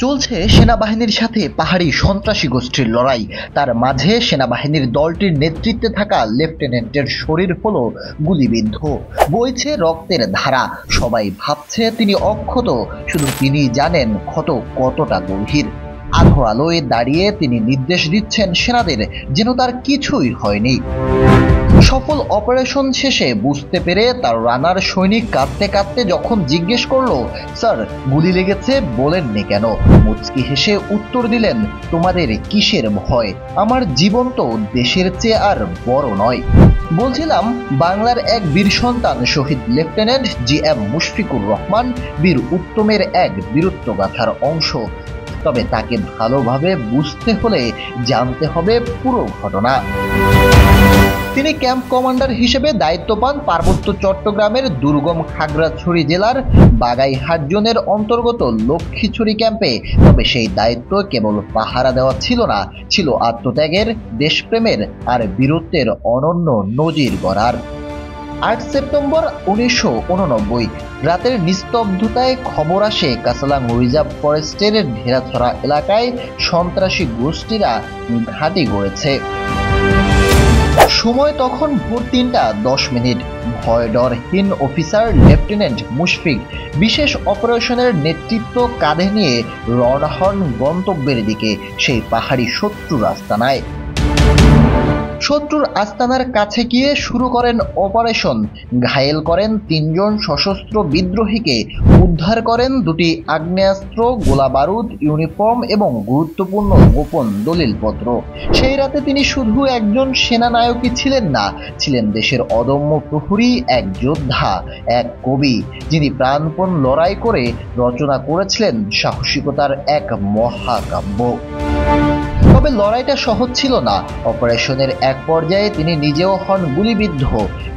চলছে সেনাবাহিনীর সাথে পাহাড়ি সন্ত্রাসী গোষ্ঠীর লড়াই। তার মাঝে সেনাবাহিনীর দলটির নেতৃত্বে থাকা লেফটেন্যান্টের শরীর হলো গুলিবিদ্ধ, বইছে রক্তের ধারা। সবাই ভাবছে তিনি অক্ষত, শুধু তিনি জানেন ক্ষত কতটা গভীর। আধো আলোয় দাঁড়িয়ে তিনি নির্দেশ দিচ্ছেন সেনাদের, যেন তার কিছুই হয়নি। সফল অপারেশন শেষে বুঝতে পেরে তার রানার সৈনিক কাঁদতে কাঁদতে যখন জিজ্ঞেস করলো, স্যার গুলি লেগেছে বলেননি কেন? মুচকি হেসে উত্তর দিলেন, তোমাদের কিসের ভয়? আমার জীবন তো দেশের চেয়ে আর বড় নয়। বলছিলাম, বাংলার এক বীর সন্তান শহীদ লেফটেন্যান্ট জিএম মুশফিকুর রহমান বীর উত্তমের এক বীরত্বগাথার অংশ। তবে তাকে ভালোভাবে বুঝতে হলে জানতে হবে পুরো ঘটনা। তিনি ক্যাম্প কমান্ডার হিসেবে দায়িত্ব পান পার্বত্য চট্টগ্রামের দুর্গম খাগড়াছড়ি জেলার বাগাইহাট জোনের অন্তর্গত লক্ষ্মীছড়ি ক্যাম্পে। তবে সেই দায়িত্ব কেবল পাহারা দেওয়া ছিল না, ছিল আত্মত্যাগের, দেশপ্রেমের আর বীরত্বের অনন্য নজির গড়ার। ৮ সেপ্টেম্বর ১৯৮৯ রাতের নিস্তব্ধতায় খবর আসে কাসালাং রিজার্ভ ফরেস্টের ঢেরাছড়া এলাকায় সন্ত্রাসী গোষ্ঠীরা ঘাঁটি গড়েছে। সময় তখন ভোর ৩টা ১০। ভয় ডরহীন অফিসার লেফটেন্যান্ট মুশফিক বিশেষ অপারেশনের নেতৃত্ব কাঁধে নিয়ে রওনা হন গন্তব্যের দিকে, সেই পাহাড়ি শত্রুর আস্তানায়। শত্রুর আস্তানার কাছে গিয়ে শুরু করেন অপারেশন। ঘায়েল করেন ৩ জন সশস্ত্র বিদ্রোহীকে, উদ্ধার করেন ২টি আগ্নেয়াস্ত্র, গোলা বারুদ, ইউনিফর্ম এবং গুরুত্বপূর্ণ গোপন দলিলপত্র। সেই রাতে তিনি শুধু একজন সেনানায়কই ছিলেন না, ছিলেন দেশের অদম্য প্রহরী, এক যোদ্ধা, এক কবি, যিনি প্রাণপণ লড়াই করে রচনা করেছিলেন সাহসিকতার এক মহাকাব্য। তবে লড়াইটা সহজ ছিল না। অপারেশনের এক পর্যায়ে তিনি নিজেও হন গুলিবিদ্ধ,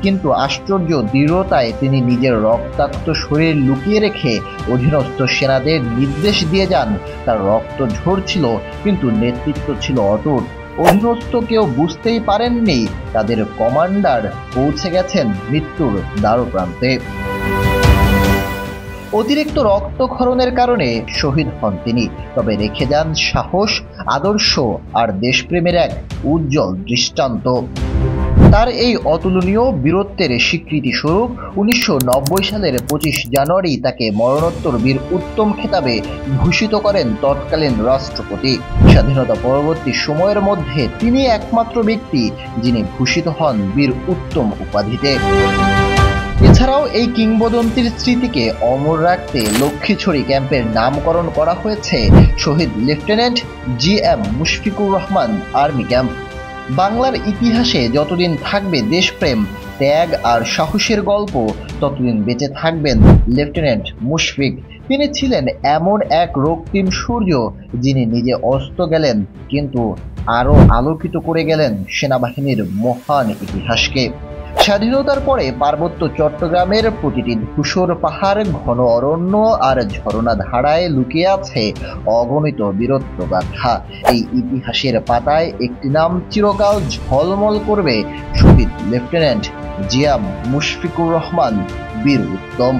কিন্তু আশ্চর্য দৃঢ়তায় তিনি নিজের রক্তাক্ত শরীর লুকিয়ে রেখে অধীনস্থ সেনাদের নির্দেশ দিয়ে যান। তার রক্ত ঝরছিল, কিন্তু নেতৃত্ব ছিল অটুট। অধীনস্থ কেউ বুঝতেই পারেননি তাদের কমান্ডার পৌঁছে গেছেন মৃত্যুর দ্বারপ্রান্তে। অতিরিক্ত রক্তক্ষরণের কারণে শহীদ হন তিনি, তবে রেখে যান সাহস, আদর্শ আর দেশপ্রেমের এক উজ্জ্বল দৃষ্টান্ত। তার এই অতুলনীয় বীরত্বের স্বীকৃতি স্বরূপ ১৯৯০ সালের ২৫ জানুয়ারি তাকে মরণোত্তর বীর উত্তম খেতাবে ভূষিত করেন তৎকালীন রাষ্ট্রপতি। স্বাধীনতা পরবর্তী সময়ের মধ্যে তিনি একমাত্র ব্যক্তি যিনি ভূষিত হন বীর উত্তম উপাধিতে। এছাড়াও এই কিংবদন্তির স্মৃতিকে অমর রাখতে লক্ষ্মীছড়ি ক্যাম্পের নামকরণ করা হয়েছে শহীদ lieutenant GM Mushfiqur Rahman army camp. বাংলার ইতিহাসে যতদিন থাকবে দেশপ্রেম, ত্যাগ আর সাহসের গল্প, ততদিন বেঁচে থাকবেন লেফটেন্যান্ট মুশফিক। তিনি ছিলেন এমন এক রক্তিম সূর্য, যিনি নিজে অস্ত গেলেন, কিন্তু আরও আলোকিত করে গেলেন সেনাবাহিনীর মহান ইতিহাসকে। স্বাধীনতার পরে পার্বত্য চট্টগ্রামের প্রতিটি ধূসর পাহাড়, ঘন অরণ্য আর ঝরনা ধারায় লুকিয়ে আছে অগণিত বীরত্বগাথা। এই ইতিহাসের পাতায় একটি নাম চিরকাল ঝলমল করবে, শহীদ লেফটেন্যান্ট জিএম মুশফিকুর রহমান বীর উত্তম।